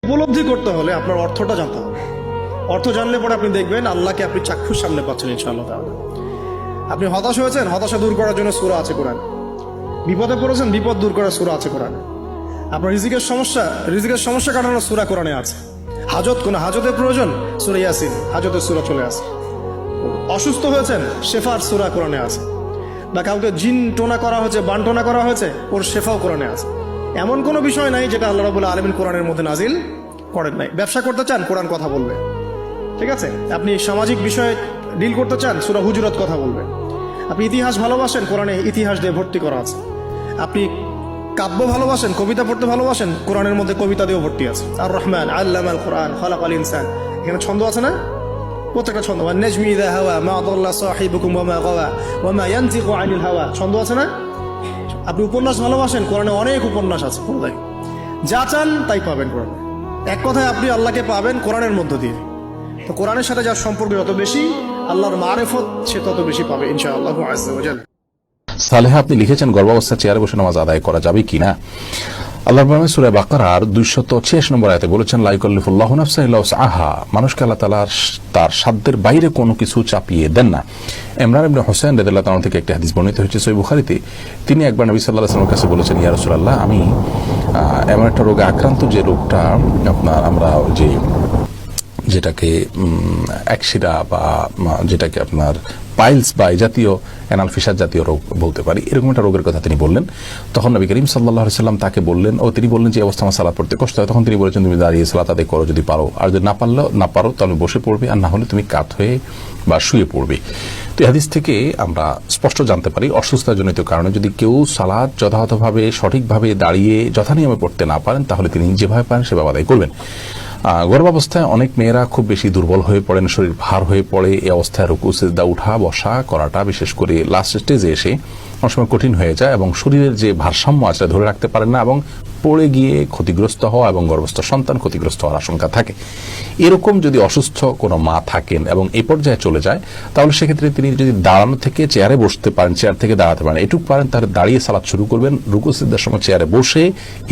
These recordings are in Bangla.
উপলব্ধি করতে হলে আপনার অর্থটা জানতে হবে। অর্থ জানলে পরে আপনি দেখবেন আল্লাহকে আপনি চাক্ষুর সামনে পাচ্ছেন ইনশাআল্লাহ তাআলা। আপনি হতাশ হয়েছেন, হতাশা দূর করার জন্য সূরা আছে কোরআন। বিপদে পড়েছেন, বিপদ দূর করার সূরা আছে কোরআনে। আপনার রিজিকের সমস্যা কাটানোর সূরা কোরআনে আছে। কোনো হাজতের প্রয়োজন, সূরা ইয়াসিন, হাজতের সূরা চলে আসে। অসুস্থ হয়েছেন, শেফার সূরা কোরআনে আছে। বা কাউকে জিন টোনা করা হয়েছে, বানটোনা করা হয়েছে, ওর শেফাও কোরআনে আছে। এমন কোনো বিষয় নাই যেটা আল্লাহ রাব্বুল আলামিন কোরআনের মধ্যে নাজিল করেন নাই। ব্যবসা করতে চান, কোরআন কথা বলবে, ঠিক আছে? আপনি সামাজিক বিষয়ে ডিল করতে চান, সূরা হুজুরাত কথা বলবে। আপনি ইতিহাস ভালোবাসেন, কোরআনে ইতিহাস দিয়ে ভর্তি করা আছে। আপনি কাব্য ভালোবাসেন, কবিতা পড়তে ভালোবাসেন, কোরআনের মধ্যে কবিতা দিয়েও ভর্তি আছে। আর রহমান আল্লামাল কোরআন খালাকাল ইনসান, এখানে ছন্দ আছে না? প্রত্যেকটা ছন্দ। ওয়ান নাজমি ইযা হাওয়া মা দাল্লা সাহিবুকুম ওয়া মা গাওয়া ওয়া মা ইয়ানতিকু আনিল হাওয়া, ছন্দ আছে না? আপনি উপন্যাস ভালোবাসেন, কোরআনে অনেক উপন্যাস আছে। পড়াই যা চান তাই পাবেন কোরআনে। এক কথায় আপনি আল্লাহকে পাবেন কোরআনের মধ্য দিয়ে। তো কোরআনের সাথে যার সম্পর্ক যত বেশি, আল্লাহর মারিফত সে তত বেশি পাবে ইনশাআল্লাহু আযজা ওয়া জাল। সালেহা আপনি লিখেছেন গর্ভাবস্থায় চেয়ারে বসে নামাজ আদায় করা যাবে কিনা? আল্লাহর পাক সূরা বাকারার 286 নম্বর আয়াতে বলেছেন, লা ইউকাল্লিফুল্লাহু নাফসান ইল্লা উসআহা, মানুষকে আল্লাহ তাআলা তার সাধ্যের বাইরে কোনো কিছু চাপিয়ে দেন না। ইমরান ইবনে হুসাইন রাদিয়াল্লাহু তাআলা থেকে একটি হাদিস বর্ণিত হয়েছে সহিহ বুখারীতে। তিনি একবার নবী সাল্লাল্লাহু আলাইহি ওয়াসাল্লামের কাছে বলেছেন, ইয়া রাসূলুল্লাহ, আমি এমন একটা রোগে আক্রান্ত যে রোগটা আমরা যেটাকে একশিরা বা যেটাকে আপনার পাইলস বা এই জাতীয় অ্যানাল ফিসার জাতীয় রোগ বলতে পারি, এরকম একটা রোগের কথা তিনি বললেন। তখন নবী করিম সাল্লাল্লাহু আলাইহি সাল্লাম তাকে বললেন, তিনি বললেন যে অবস্থা আমার সালাত পড়তে কষ্ট হয়। তখন তিনি বলেছেন, তুমি দাঁড়িয়ে সালাত আদায় করো যদি পারো, আর যদি না পারো তাহলে বসে পড়বে, আর না হলে তুমি কাত হয়ে বা শুয়ে পড়বে। তো এই হাদিস থেকে আমরা স্পষ্ট জানতে পারি, অসুস্থতাজনিত কারণে যদি কেউ সালাত যথাযথভাবে সঠিকভাবে দাঁড়িয়ে যথানিয়মে পড়তে না পারেন, তাহলে তিনি যেভাবে পারেন সেভাবে আদায় করবেন। গর্ভাবস্থায় অনেক মেয়েরা খুব বেশি দুর্বল হয়ে পড়েন, শরীর ভার হয়ে পড়ে। এই অবস্থায় রুকু সিজদা উঠা বসা করাটা বিশেষ করে লাস্ট স্টেজে এসে অনেক সময় কঠিন হয়ে যায় এবং শরীরের যে ভারসাম্য আছে ধরে রাখতে পারেন না এবং পড়ে গিয়ে ক্ষতিগ্রস্ত হওয়া এবং গর্ভস্থ সন্তান ক্ষতিগ্রস্ত হওয়ার আশঙ্কা থাকে। এরকম যদি অসুস্থ কোনো মা থাকেন এবং এই পর্যায়ে চলে যায়, তাহলে সেক্ষেত্রে তিনি যদি দাঁড়ানো থেকে চেয়ারে বসতে পারেন, চেয়ার থেকে দাঁড়াতে পারেন, এটুকু পারেন, তাহলে দাঁড়িয়ে সালাত শুরু করবেন। রুকু সিজদার সময় চেয়ারে বসে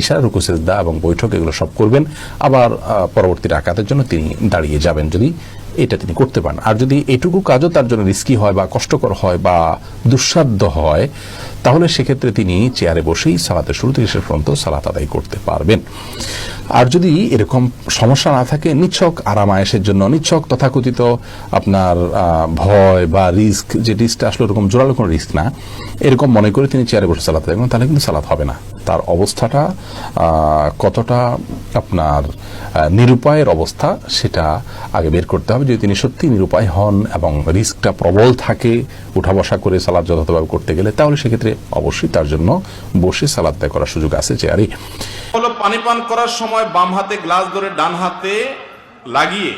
ইশারা রুকু সিজদা এবং বৈঠক এগুলো সব করবেন। আবার পরবর্তী রাকাতের জন্য তিনি দাঁড়িয়ে যাবেন, যদি এটা তিনি করতে পারেন। আর যদি এটুকু কাজও তার জন্য রিস্কি হয় বা কষ্টকর হয় বা দুঃসাধ্য হয়, তাহলে সেক্ষেত্রে তিনি চেয়ারে বসেই সালাতের শুরু থেকে শেষ পর্যন্ত সালাত আদায় করতে পারবেন। আর যদি এরকম সমস্যা না থাকে, নিছক আরামায়েশের জন্য, নিছক তথাকথিত আপনার ভয় বা রিস্ক, যে রিস্কটা আসলে ওরকম জোরালো কোনো রিস্ক না, এরকম মনে করে তিনি চেয়ারে বসে সালাত আদায় করেন, তাহলে কিন্তু সালাত হবে না। তার অবস্থাটা কতটা আপনার নিরুপায়ের অবস্থা সেটা আগে বের করতে হবে। যদি তিনি সত্যি নিরুপায় হন এবং রিস্কটা প্রবল থাকে উঠা বসা করে সালাত যথাযথভাবে করতে গেলে, তাহলে সেক্ষেত্রে অবশ্যই তার জন্য বসে সালাত আদায় করার সুযোগ আছে চেয়ারে। হলো পানি পান করার সময় বাম হাতে গ্লাস ধরে ডান হাতে লাগিয়ে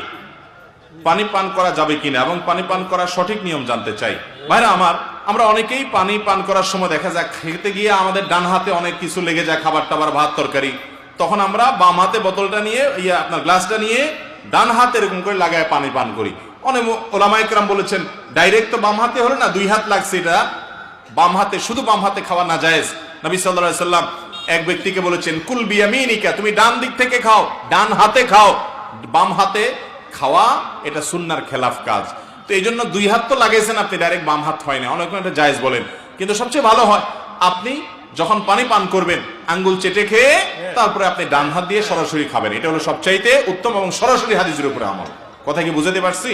পানি পান করা যাবে কিনা এবং পানি পান করার সঠিক নিয়ম জানতে চাই। ভাইরা আমার, আমরা অনেকেই পানি পান করার সময় দেখা যায় খেতে গিয়ে আমাদের ডান হাতে অনেক কিছু লেগে যায়, খাবার টাবার, ভাত তরকারি, তখন আমরা বাম হাতে বোতলটা নিয়ে আপনার গ্লাসটা নিয়ে ডান হাতে এরকম করে লাগায় পানি পান করি। অনেক ওলামায়ে কেরাম বলেছেন ডাইরেক্ট তো বাম হাতে হলো না, দুই হাত লাগছে, এটা বাম হাতে, শুধু বাম হাতে খাওয়া না জায়েজ। নবী সাল্লাল্লাহু আলাইহি সাল্লাম এক ব্যক্তিকে বলেছেন, কুল বিয়ামিনিকা, তুমি ডান দিক থেকে খাও, ডান হাতে খাও। বাম হাতে খাওয়া এটা সুন্নাহর খেলাফ কাজ। তো এই জন্য দুই হাত তো লাগাইছেন আপনি, ডাইরেক্ট বাম হাত হয় না, অনেক এটা জায়েজ বলেন। কিন্তু সবচেয়ে ভালো হয় আপনি যখন পানি পান করবেন আঙ্গুল চেটে খেয়ে তারপরে আপনি ডান হাত দিয়ে সরাসরি খাবেন। এটা হলো সবচাইতে উত্তম এবং সরাসরি হাদিসের উপরে আমল। কথা কি বুঝাতে পারছি?